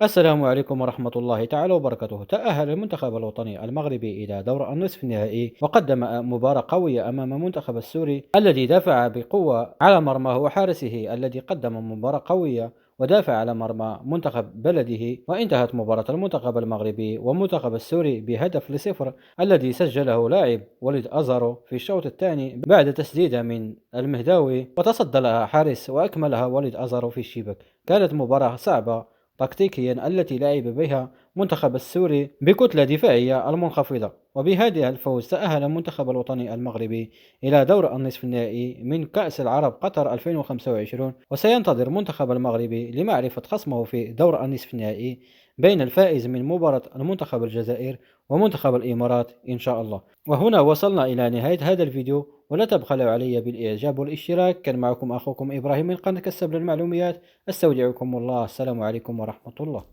السلام عليكم ورحمة الله تعالى وبركاته. تأهل المنتخب الوطني المغربي إلى دور النصف النهائي، وقدم مباراة قوية أمام المنتخب السوري الذي دافع بقوة على مرماه وحارسه الذي قدم مباراة قوية ودافع على مرمى منتخب بلده. وانتهت مباراة المنتخب المغربي والمنتخب السوري بهدف لصفر الذي سجله لاعب وليد أزارو في الشوط الثاني بعد تسديدة من المهداوي، وتصدى لها حارس وأكملها وليد أزارو في الشباك. كانت مباراة صعبة تكتيكيا التي لعب بها منتخب السوري بكتلة دفاعية المنخفضة. وبهذا الفوز تأهل المنتخب الوطني المغربي إلى دور النصف النهائي من كأس العرب قطر 2025، وسينتظر المنتخب المغربي لمعرفة خصمه في دور النصف النهائي بين الفائز من مباراة المنتخب الجزائر ومنتخب الإمارات إن شاء الله. وهنا وصلنا إلى نهاية هذا الفيديو، ولا تبخلوا علي بالإعجاب والاشتراك. كان معكم أخوكم إبراهيم من قناة كسب للمعلومات. أستودعكم الله. السلام عليكم ورحمة الله.